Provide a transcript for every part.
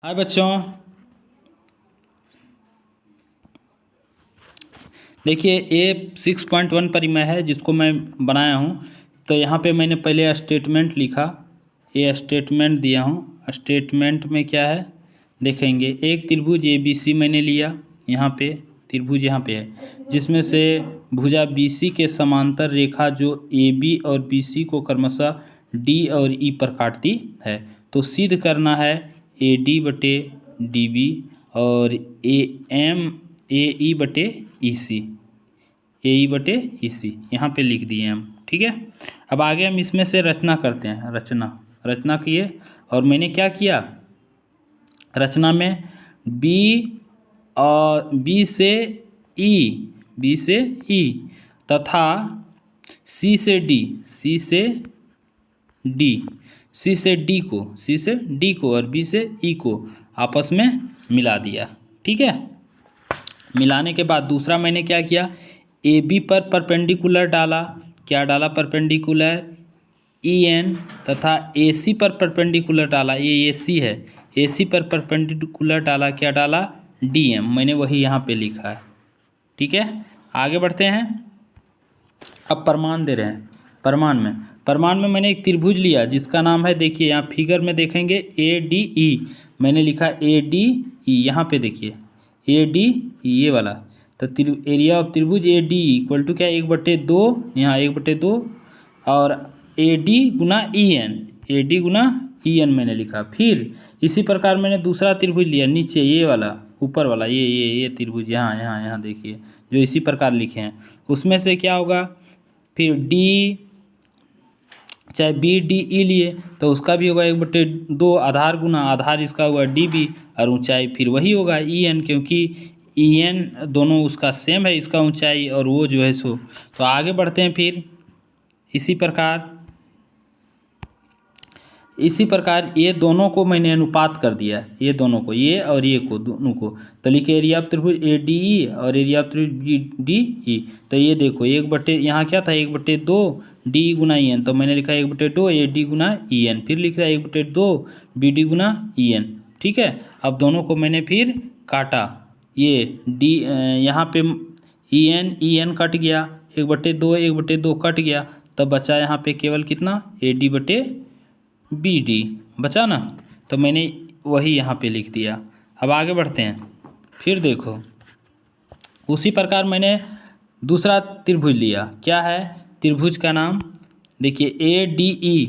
हाय बच्चों, देखिए ये 6.1 परिमेय है जिसको मैं बनाया हूँ। तो यहाँ पे मैंने पहले स्टेटमेंट लिखा, ये स्टेटमेंट दिया हूँ। स्टेटमेंट में क्या है देखेंगे। एक त्रिभुज ABC मैंने लिया, यहाँ पे त्रिभुज यहाँ पे है, जिसमें से भुजा BC के समांतर रेखा जो AB और BC को क्रमशः D और E पर काटती है। तो सिद्ध करना है AD बटे DB और AM AE बटे EC, AE बटे EC यहाँ पे लिख दिए हम। ठीक है, अब आगे हम इसमें से रचना करते हैं। रचना किए और मैंने क्या किया, रचना में B और B से E तथा C से D को और B से E को आपस में मिला दिया। ठीक है, मिलाने के बाद दूसरा मैंने क्या किया, AB पर परपेंडिकुलर डाला। क्या डाला, परपेंडिकुलर EN तथा AC पर परपेंडिकुलर डाला, ये AC है, AC पर परपेंडिकुलर डाला, क्या डाला, DM। मैंने वही यहाँ पे लिखा है। ठीक है, आगे बढ़ते हैं। अब प्रमाण दे रहे हैं। प्रमाण में मैंने एक त्रिभुज लिया जिसका नाम है, देखिए यहाँ फिगर में देखेंगे ADE। मैंने लिखा ADE, यहाँ पे देखिए ADE ये वाला। तो एरिया ऑफ त्रिभुज ADE इक्वल टू क्या, 1/2, यहाँ 1/2 और AD गुना EN मैंने लिखा। फिर इसी प्रकार मैंने दूसरा त्रिभुज लिया नीचे, ये वाला ऊपर वाला, ये त्रिभुज यहाँ देखिए जो इसी प्रकार लिखे हैं। उसमें से क्या होगा, फिर D चाहे BDE लिए तो उसका भी होगा 1/2, आधार गुना आधार, इसका हुआ DB और ऊंचाई फिर वही होगा EN, क्योंकि EN दोनों उसका सेम है, इसका ऊंचाई और वो जो है सो। तो आगे बढ़ते हैं। फिर इसी प्रकार ये दोनों को मैंने अनुपात कर दिया, ये दोनों को, ये और ये को, दोनों को। तो लिखे एरिया ऑफ त्रिभुज ADE और एरिया ऑफ त्रिभुज BDE। तो ये देखो यहाँ क्या था, 1/2 D गुना EN, तो मैंने लिखा 1/2 AD गुना EN, फिर लिख रहा 1/2 BD गुना EN। ठीक है, अब दोनों को मैंने फिर काटा, ये D यहाँ पे EN कट गया, 1/2 कट गया, तब बचा यहाँ पे केवल कितना, AD बटे BD बचा ना। तो मैंने वही यहाँ पे लिख दिया। अब आगे बढ़ते हैं। फिर देखो उसी प्रकार मैंने दूसरा त्रिभुज लिया, क्या है त्रिभुज का नाम, देखिए ADE।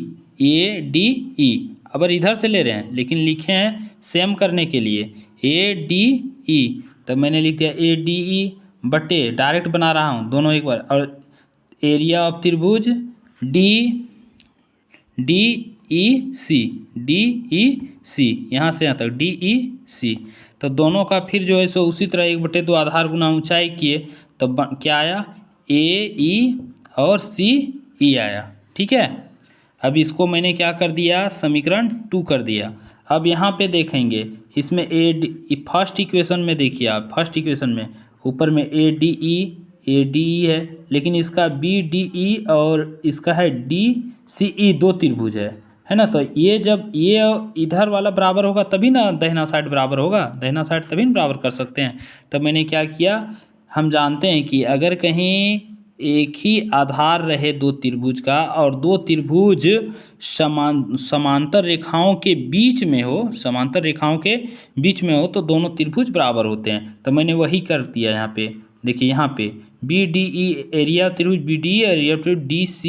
अब इधर से ले रहे हैं लेकिन लिखे हैं सेम करने के लिए ADE। तो मैंने लिख दिया ADE बटे, डायरेक्ट बना रहा हूँ दोनों एक बार, और एरिया ऑफ त्रिभुज DEC यहाँ से यहाँ तक DEC। तो दोनों का फिर जो है सो उसी तरह 1/2 आधार गुना ऊंचाई किए, तो क्या आया, AE और CE आया। ठीक है, अब इसको मैंने क्या कर दिया, समीकरण 2 कर दिया। अब यहाँ पे देखेंगे इसमें फर्स्ट इक्वेशन में, देखिए आप फर्स्ट इक्वेशन में ऊपर में ADE है, लेकिन इसका BDE और इसका है DCE, दो त्रिभुज है ना। तो ये जब ये इधर वाला बराबर होगा तभी ना दाहिना साइड बराबर होगा, दाहिना साइड तभी ना बराबर कर सकते हैं। तो मैंने क्या किया, हम जानते हैं कि अगर कहीं एक ही आधार रहे दो त्रिभुज का और दो त्रिभुज समांतर रेखाओं के बीच में हो, तो दोनों त्रिभुज बराबर होते हैं। तो मैंने वही कर दिया यहाँ पे, देखिए यहाँ पे BDE एरिया त्रिभुज BDE और एरिया त्रिभुज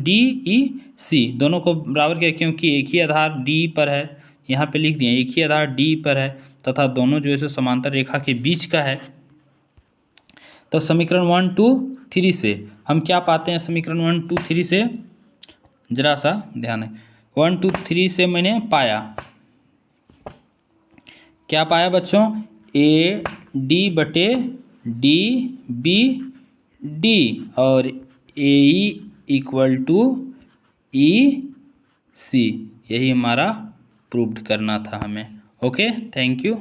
DEC दोनों को बराबर किया, क्योंकि एक ही आधार D पर है, यहाँ पे लिख दिए एक ही आधार D पर है तथा दोनों जो है समांतर रेखा के बीच का है। तो समीकरण 1 2 3 से हम क्या पाते हैं, समीकरण 1 2 3 से जरा सा ध्यान है, 1 2 3 से मैंने पाया, क्या पाया बच्चों, AD बटे DBD और AE इक्वल टू EC। यही हमारा प्रूव्ड करना था हमें। Okay, thank you.